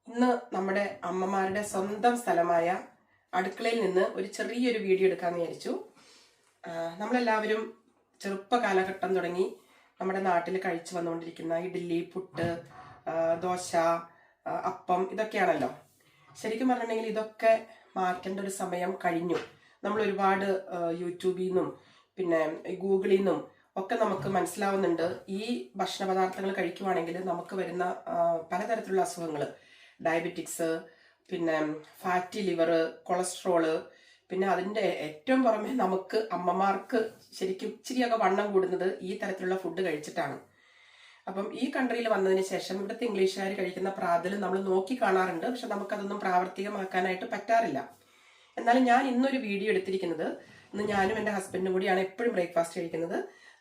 ഇന്ന് നമ്മുടെ അമ്മമാരുടെ സ്വന്തം സ്ഥലമായ അടുക്കളയിൽ നിന്ന് ഒരു ചെറിയൊരു വീഡിയോ എടുക്കാമെന്ന് വിചാരിച്ചു. നമ്മളെല്ലാവരും ചെറുപ്പ കാലഘട്ടം തുടങ്ങി നമ്മുടെ നാട്ടിൽ കഴിച്ചു വന്നുകൊണ്ടിരിക്കുന്ന ഇഡ്ഡലി, പുട്ട്, ദോശ, അപ്പം ഇതൊക്കെയാണല്ലോ. ശരിക്കും പറഞ്ഞിട്ടുണ്ടെങ്കിൽ ഇതൊക്കെ മാറ്റേണ്ട ഒരു സമയം കഴിഞ്ഞു. നമ്മൾ ഒരുപാട് യൂട്യൂബിൽ നിന്നും പിന്നെ ഗൂഗിളിൽ നിന്നും ഒക്കെ നമുക്ക് മനസ്സിലാവുന്നുണ്ട്, ഈ ഭക്ഷണ പദാർത്ഥങ്ങൾ കഴിക്കുവാണെങ്കിൽ നമുക്ക് വരുന്ന പലതരത്തിലുള്ള അസുഖങ്ങൾ, ഡയബറ്റിക്സ്, പിന്നെ ഫാറ്റി ലിവർ, കൊളസ്ട്രോള്, പിന്നെ അതിൻ്റെ ഏറ്റവും പുറമെ നമുക്ക് അമ്മമാർക്ക് ശരിക്കും ഇച്ചിരിയൊക്കെ വണ്ണം കൂടുന്നത് ഈ തരത്തിലുള്ള ഫുഡ് കഴിച്ചിട്ടാണ്. അപ്പം ഈ കൺട്രിയിൽ വന്നതിന് ശേഷം ഇവിടുത്തെ ഇംഗ്ലീഷുകാർ കഴിക്കുന്ന പ്രാതൽ നമ്മൾ നോക്കി കാണാറുണ്ട്, പക്ഷെ നമുക്കതൊന്നും പ്രാവർത്തികമാക്കാനായിട്ട് പറ്റാറില്ല. എന്നാലും ഞാൻ ഇന്നൊരു വീഡിയോ എടുത്തിരിക്കുന്നത്, ഇന്ന് ഞാനും എൻ്റെ ഹസ്ബൻഡും കൂടിയാണ് എപ്പോഴും ബ്രേക്ക്ഫാസ്റ്റ് കഴിക്കുന്നത്.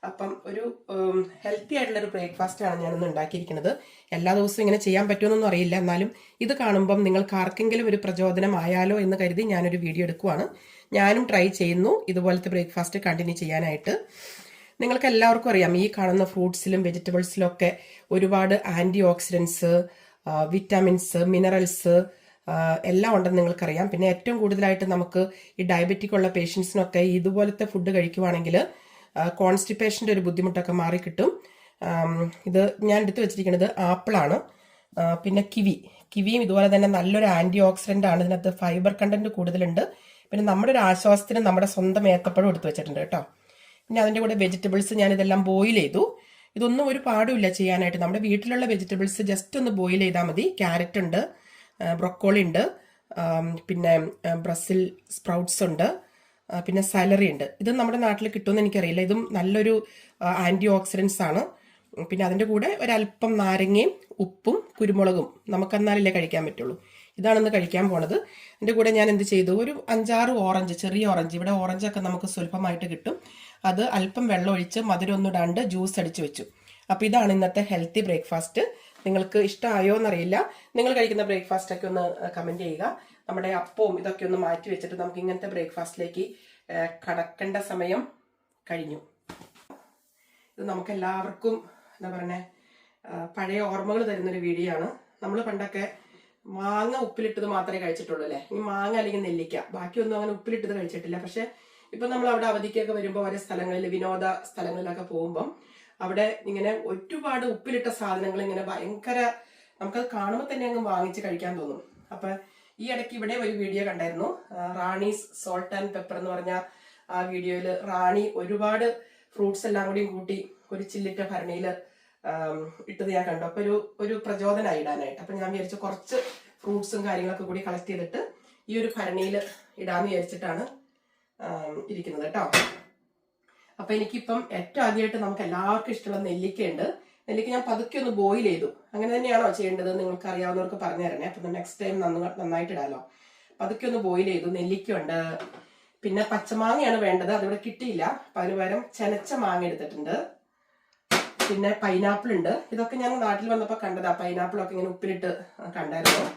അപ്പം ഒരു ഹെൽത്തി ആയിട്ടുള്ള ഒരു ബ്രേക്ക്ഫാസ്റ്റ് ആണ് ഞാനിന്ന് ഉണ്ടാക്കിയിരിക്കുന്നത്. എല്ലാ ദിവസവും ഇങ്ങനെ ചെയ്യാൻ പറ്റുമെന്നൊന്നും അറിയില്ല, എന്നാലും ഇത് കാണുമ്പം നിങ്ങൾക്ക് ആർക്കെങ്കിലും ഒരു പ്രചോദനമായാലോ എന്ന് കരുതി ഞാനൊരു വീഡിയോ എടുക്കുവാണ്. ഞാനും ട്രൈ ചെയ്യുന്നു ഇതുപോലത്തെ ബ്രേക്ക്ഫാസ്റ്റ് കണ്ടിന്യൂ ചെയ്യാനായിട്ട്. നിങ്ങൾക്ക് എല്ലാവർക്കും അറിയാം, ഈ കാണുന്ന ഫ്രൂട്ട്സിലും വെജിറ്റബിൾസിലും ഒക്കെ ഒരുപാട് ആന്റി ഓക്സിഡൻസ്, വിറ്റാമിൻസ്, മിനറൽസ് എല്ലാം ഉണ്ടെന്ന് നിങ്ങൾക്കറിയാം. പിന്നെ ഏറ്റവും കൂടുതലായിട്ട് നമുക്ക് ഈ ഡയബറ്റിക് ഉള്ള പേഷ്യൻസിനൊക്കെ ഇതുപോലത്തെ ഫുഡ് കഴിക്കുവാണെങ്കിൽ കോൺസ്റ്റിപ്പേഷൻ്റെ ഒരു ബുദ്ധിമുട്ടൊക്കെ മാറിക്കിട്ടും. ഇത് ഞാൻ എടുത്തു വെച്ചിരിക്കുന്നത് ആപ്പിളാണ്. പിന്നെ കിവിയും ഇതുപോലെ തന്നെ നല്ലൊരു ആന്റി ഓക്സിഡന്റ് ആണ്. ഇതിനകത്ത് ഫൈബർ കണ്ടന്റ് കൂടുതലുണ്ട്. പിന്നെ നമ്മുടെ ഒരു ആശ്വാസത്തിന് നമ്മുടെ സ്വന്തം ഏത്തപ്പഴം എടുത്തു വെച്ചിട്ടുണ്ട് കേട്ടോ. പിന്നെ അതിൻ്റെ കൂടെ വെജിറ്റബിൾസ് ഞാൻ ഇതെല്ലാം ബോയിൽ ചെയ്തു. ഇതൊന്നും ഒരു പാടുമില്ല ചെയ്യാനായിട്ട്. നമ്മുടെ വീട്ടിലുള്ള വെജിറ്റബിൾസ് ജസ്റ്റ് ഒന്ന് ബോയിൽ ചെയ്താൽ മതി. ക്യാരറ്റ് ഉണ്ട്, ബ്രൊക്കോളി ഉണ്ട്, പിന്നെ ബ്രസിൽ സ്പ്രൗട്ട്സ് ഉണ്ട്, പിന്നെ സാലറി ഉണ്ട്. ഇത് നമ്മുടെ നാട്ടിൽ കിട്ടുമെന്ന് എനിക്കറിയില്ല. ഇതും നല്ലൊരു ആന്റി ഓക്സിഡൻസ് ആണ്. പിന്നെ അതിൻ്റെ കൂടെ ഒരല്പം നാരങ്ങയും ഉപ്പും കുരുമുളകും നമുക്കെന്നാലല്ലേ കഴിക്കാൻ പറ്റുള്ളൂ. ഇതാണെന്ന് കഴിക്കാൻ പോണത്. അതിൻ്റെ കൂടെ ഞാൻ എന്ത് ചെയ്തു, ഒരു 5-6 ഓറഞ്ച്, ചെറിയ ഓറഞ്ച്, ഇവിടെ ഓറഞ്ചൊക്കെ നമുക്ക് സുലഭമായിട്ട് കിട്ടും, അത് അല്പം വെള്ളം ഒഴിച്ച് മധുരം ഒന്നും ഇടാണ്ട് ജ്യൂസ് അടിച്ച് വെച്ചു. അപ്പോൾ ഇതാണ് ഇന്നത്തെ ഹെൽത്തി ബ്രേക്ക്ഫാസ്റ്റ്. നിങ്ങൾക്ക് ഇഷ്ടമായോ എന്നറിയില്ല. നിങ്ങൾ കഴിക്കുന്ന ബ്രേക്ക്ഫാസ്റ്റ് ഒക്കെ ഒന്ന് കമൻറ്റ് ചെയ്യുക. നമ്മുടെ അപ്പവും ഇതൊക്കെ ഒന്ന് മാറ്റി വെച്ചിട്ട് നമുക്ക് ഇങ്ങനത്തെ ബ്രേക്ക്ഫാസ്റ്റിലേക്ക് കടക്കേണ്ട സമയം കഴിഞ്ഞു. ഇത് നമുക്ക് എല്ലാവർക്കും എന്താ പറയണേ, പഴയ ഓർമ്മകൾ തരുന്നൊരു വീഡിയോ ആണ്. നമ്മൾ പണ്ടൊക്കെ മാങ്ങ ഉപ്പിലിട്ടത് മാത്രമേ കഴിച്ചിട്ടുള്ളൂ അല്ലേ. ഇനി മാങ്ങ അല്ലെങ്കിൽ നെല്ലിക്ക, ബാക്കിയൊന്നും അങ്ങനെ ഉപ്പിലിട്ടത് കഴിച്ചിട്ടില്ല. പക്ഷെ ഇപ്പൊ നമ്മൾ അവിടെ അവധിക്കൊക്കെ വരുമ്പോൾ ഓരോ സ്ഥലങ്ങളിൽ, വിനോദ സ്ഥലങ്ങളിലൊക്കെ പോകുമ്പം അവിടെ ഇങ്ങനെ ഒരുപാട് ഉപ്പിലിട്ട സാധനങ്ങൾ ഇങ്ങനെ ഭയങ്കര, നമുക്കത് കാണുമ്പോൾ തന്നെ അങ്ങ് വാങ്ങിച്ച് കഴിക്കാൻ തോന്നും. അപ്പൊ ഈ ഇടയ്ക്ക് ഇവിടെ ഒരു വീഡിയോ കണ്ടായിരുന്നു, റാണീസ് സോൾട്ട് ആൻഡ് പെപ്പർ എന്ന് പറഞ്ഞ ആ വീഡിയോയിൽ റാണി ഒരുപാട് ഫ്രൂട്ട്സ് എല്ലാം കൂടി കൂട്ടി ഒരു ചില്ലിട്ട ഭരണിയിൽ ഇട്ടത് ഞാൻ കണ്ടു. അപ്പൊ ഒരു പ്രചോദനമായി ഇടാനായിട്ട്. അപ്പൊ ഞാൻ വിചാരിച്ചു കുറച്ച് ഫ്രൂട്ട്സും കാര്യങ്ങളൊക്കെ കൂടി കളക്ട് ചെയ്തിട്ട് ഈ ഒരു ഭരണിയിൽ ഇടാന്ന് വിചാരിച്ചിട്ടാണ് ഇരിക്കുന്നത് കേട്ടോ. അപ്പൊ എനിക്കിപ്പം ഏറ്റവും ആദ്യമായിട്ട് നമുക്ക് എല്ലാവർക്കും ഇഷ്ടമുള്ള നെല്ലിക്കയുണ്ട്. നെല്ലിക്ക ഞാൻ പതുക്കെ ഒന്ന് ബോയിൽ ചെയ്തു. അങ്ങനെ തന്നെയാണോ ചെയ്യേണ്ടത് നിങ്ങൾക്ക് അറിയാവുന്നവർക്ക് പറഞ്ഞു തരണേ. അപ്പൊ നെക്സ്റ്റ് ടൈം നന്നായിട്ട് ഇടാലോ. പതുക്കെ ഒന്ന് ബോയിൽ ചെയ്തു. നെല്ലിക്കയുണ്ട്. പിന്നെ പച്ചമാങ്ങയാണ് വേണ്ടത്, അതിവിടെ കിട്ടിയില്ല. അപ്പൊ അതിന് പകരം ചെനച്ച മാങ്ങ എടുത്തിട്ടുണ്ട്. പിന്നെ പൈനാപ്പിൾ ഉണ്ട്. ഇതൊക്കെ ഞാൻ നാട്ടിൽ വന്നപ്പോൾ കണ്ടതാ. പൈനാപ്പിളൊക്കെ ഇങ്ങനെ ഉപ്പിലിട്ട് കണ്ടായിരുന്നു.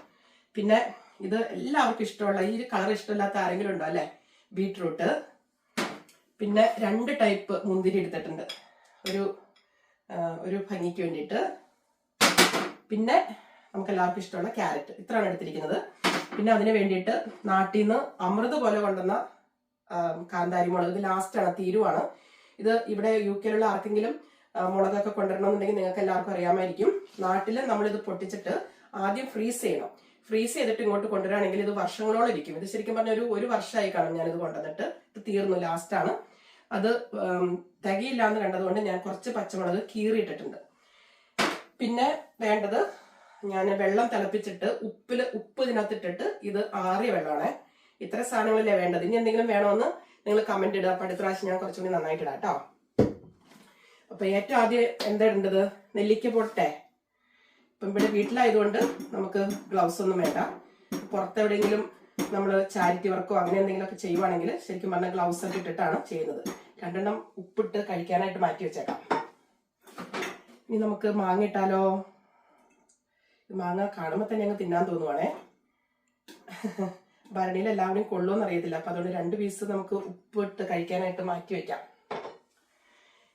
പിന്നെ ഇത് എല്ലാവർക്കും ഇഷ്ടമുള്ള, ഈ കളർ ഇഷ്ടമില്ലാത്ത ആരെങ്കിലും ഉണ്ടോ അല്ലെ, ബീട്രൂട്ട്. പിന്നെ 2 ടൈപ്പ് മുന്തിരി എടുത്തിട്ടുണ്ട്, ഒരു ഭംഗിക്ക് വേണ്ടിയിട്ട്. പിന്നെ നമുക്ക് എല്ലാവർക്കും ഇഷ്ടമുള്ള ക്യാരറ്റ്. ഇത്രയാണ് എടുത്തിരിക്കുന്നത്. പിന്നെ അതിന് വേണ്ടിയിട്ട് നാട്ടിൽ നിന്ന് അമൃത് പോലെ കൊണ്ടുവന്ന കാന്താരി മുളക്. ഇത് ലാസ്റ്റാണ്, തീരുവാണ്. ഇത് ഇവിടെ UK ആർക്കെങ്കിലും മുളകൊക്കെ കൊണ്ടുവരണമെന്നുണ്ടെങ്കിൽ നിങ്ങൾക്ക് എല്ലാവർക്കും അറിയാമായിരിക്കും. നാട്ടിൽ നമ്മളിത് പൊട്ടിച്ചിട്ട് ആദ്യം ഫ്രീസ് ചെയ്യണം. ഫ്രീസ് ചെയ്തിട്ട് ഇങ്ങോട്ട് കൊണ്ടുവരാണെങ്കിൽ ഇത് വർഷങ്ങളോളം ഇരിക്കും. ഇത് ശരിക്കും പറഞ്ഞ ഒരു വർഷമായി കാണും ഞാനിത് കൊണ്ടുവന്നിട്ട്. ഇത് തീർന്നു, ലാസ്റ്റാണ്. അത് തികയില്ല എന്ന് കണ്ടതുകൊണ്ട് ഞാൻ കുറച്ച് പച്ചമുളക് കീറിയിട്ടിട്ടുണ്ട്. പിന്നെ വേണ്ടത്, ഞാൻ വെള്ളം തിളപ്പിച്ചിട്ട് ഉപ്പ് ഇതിനകത്തിട്ടിട്ട്, ഇത് ആറിയ വെള്ളമാണ്. ഇത്ര സാധനങ്ങളല്ലേ വേണ്ടത്. ഇനി എന്തെങ്കിലും വേണമെന്ന് നിങ്ങൾ കമന്റ് ഇടുക. അപ്പൊ അടുത്ത പ്രാവശ്യം ഞാൻ കുറച്ചുകൂടി നന്നായിട്ട് ഇടാം കേട്ടോ. അപ്പൊ ഏറ്റവും ആദ്യം എന്താ ഇടേണ്ടത്, നെല്ലിക്ക പൊട്ടെ. ഇപ്പം ഇവിടെ വീട്ടിലായതുകൊണ്ട് നമുക്ക് ഗ്ലൗസ് ഒന്നും വേണ്ട. പുറത്തെവിടെയെങ്കിലും നമ്മൾ ചാരിറ്റി വർക്കോ അങ്ങനെ എന്തെങ്കിലുമൊക്കെ ചെയ്യുവാണെങ്കിൽ ശരിക്കും പറഞ്ഞാൽ ഗ്ലൗസ് ഒക്കെ ഇട്ടിട്ടാണ് ചെയ്യുന്നത്. 2 ഉപ്പിട്ട് കഴിക്കാനായിട്ട് മാറ്റി വെച്ചേക്കാം. ഇനി നമുക്ക് മാങ്ങ ഇട്ടാലോ. മാങ്ങ കാണുമ്പോൾ തന്നെ ഞങ്ങൾ തിന്നാൻ തോന്നുവാണേ. ഭരണിയിൽ എല്ലാവരും കൊള്ളുമെന്ന് അറിയത്തില്ല. അപ്പൊ അതുകൊണ്ട് 2 പീസ് നമുക്ക് ഉപ്പിട്ട് കഴിക്കാനായിട്ട് മാറ്റി വെക്കാം.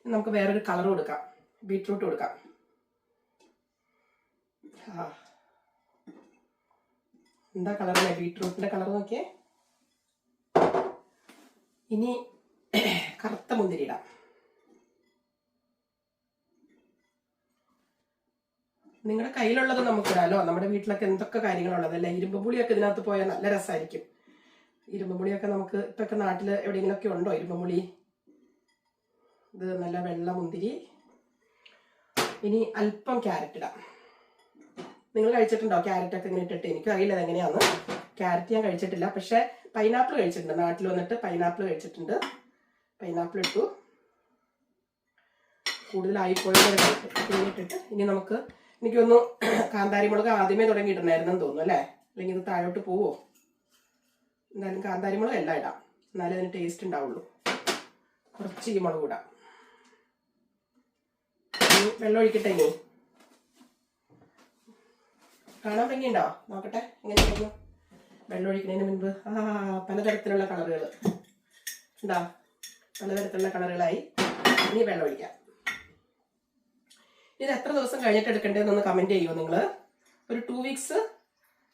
നമുക്ക് വേറൊരു കളർ കൊടുക്കാം, ബീട്രൂട്ട് കൊടുക്കാം. എന്താ കളറല്ലേ, ബീട്രൂട്ടിന്റെ കളർ നോക്കിയേ. ഇനി കറുത്ത മുന്തിരി ഇടാം. നിങ്ങളുടെ കയ്യിലുള്ളത് നമുക്ക് ഇടാലോ. നമ്മുടെ വീട്ടിലൊക്കെ എന്തൊക്കെ കാര്യങ്ങളുള്ളതല്ലേ. ഇരുമ്പ് പുളിയൊക്കെ ഇതിനകത്ത് പോയാൽ നല്ല രസമായിരിക്കും. ഇരുമ്പ് പുളിയൊക്കെ നമുക്ക് ഇപ്പൊക്കെ നാട്ടിൽ എവിടെയെങ്കിലുമൊക്കെ ഉണ്ടോ ഇരുമ്പ് പുളി? ഇത് നല്ല വെള്ള മുന്തിരി. ഇനി അല്പം ക്യാരറ്റ് ഇടാം. നിങ്ങൾ കഴിച്ചിട്ടുണ്ടോ ക്യാരറ്റൊക്കെ ഇങ്ങനെ ഇട്ടിട്ട്? എനിക്ക് അറിയില്ല അതെങ്ങനെയാന്ന്. ക്യാരറ്റ് ഞാൻ കഴിച്ചിട്ടില്ല, പക്ഷെ പൈനാപ്പിൾ കഴിച്ചിട്ടുണ്ട്. നാട്ടിൽ വന്നിട്ട് പൈനാപ്പിൾ കഴിച്ചിട്ടുണ്ട്. പൈനാപ്പിൾ ഇട്ടു. കൂടുതലായിപ്പോയിട്ടിട്ട് ഇനി നമുക്ക്, എനിക്കൊന്ന് കാന്താരി മുളക് ആദ്യമേ തുടങ്ങി ഇടണമായിരുന്നെന്ന് തോന്നുന്നു അല്ലേ, അല്ലെങ്കിൽ ഇത് താഴോട്ട് പോവോ? എന്തായാലും കാന്താരി മുളക് എല്ലാം ഇടാം, എന്നാലേ അതിന് ടേസ്റ്റ് ഉണ്ടാവുള്ളൂ. കുറച്ച് ഈ മുളക് ഇടാം. വെള്ളം ഒഴിക്കട്ടെ. ഇനി കാണാൻ ഭംഗിയുണ്ടോ? നോക്കട്ടെ എങ്ങനെയായിരുന്നു വെള്ളം ഒഴിക്കുന്നതിന് മുൻപ്. പലതരത്തിലുള്ള കളറുകൾ ഉണ്ടാ, പലതരത്തിലുള്ള കളറുകളായി. ഇനി വെള്ളം ഒഴിക്കാം. ഇത് എത്ര ദിവസം കഴിഞ്ഞിട്ട് എടുക്കേണ്ടതെന്നൊന്ന് കമന്റ് ചെയ്യുമോ നിങ്ങൾ? ഒരു 2 വീക്സ്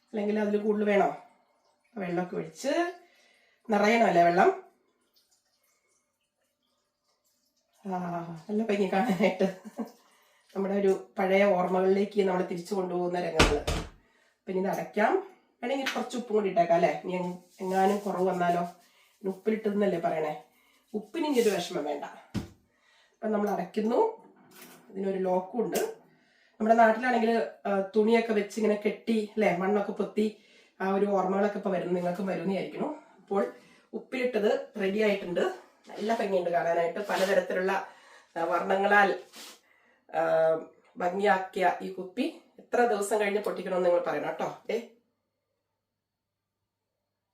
അല്ലെങ്കിൽ അതിൽ കൂടുതൽ വേണോ? വെള്ളമൊക്കെ ഒഴിച്ച് നിറയണമല്ലേ വെള്ളം. നല്ല ഭംഗി കാണാനായിട്ട്. നമ്മുടെ ഒരു പഴയ ഓർമ്മകളിലേക്ക് നമ്മൾ തിരിച്ചു കൊണ്ടുപോകുന്ന രംഗങ്ങൾ. പിന്നെ ഇത് അടയ്ക്കാം. വേണമെങ്കിൽ കുറച്ച് ഉപ്പും കൂടി ഇട്ടേക്കാം അല്ലേ, ഇനി എങ്ങാനും കുറവ് വന്നാലോ. ഉപ്പിലിട്ടതെന്നല്ലേ പറയണേ. ഉപ്പിന് ഇനി ഒരു വിഷമം വേണ്ട. അപ്പം നമ്മൾ അടയ്ക്കുന്നു. ഇതിനൊരു ലോക്കും ഉണ്ട്. നമ്മുടെ നാട്ടിലാണെങ്കിൽ തുണിയൊക്കെ വെച്ച് ഇങ്ങനെ കെട്ടി അല്ലേ, മണ്ണൊക്കെ പൊത്തി ആ ഒരു ഓർമ്മകളൊക്കെ ഇപ്പൊ വരുന്നു. നിങ്ങൾക്കും വരുന്നതായിരിക്കണം. അപ്പോൾ ഉപ്പിലിട്ടത് റെഡി ആയിട്ടുണ്ട്. നല്ല ഭംഗിയുണ്ട് കാണാനായിട്ട്. പലതരത്തിലുള്ള വർണ്ണങ്ങളാൽ ഭംഗിയാക്കിയ ഈ കുപ്പി എത്ര ദിവസം കഴിഞ്ഞ് പൊട്ടിക്കണമെന്ന് നിങ്ങൾ പറയണം കേട്ടോ.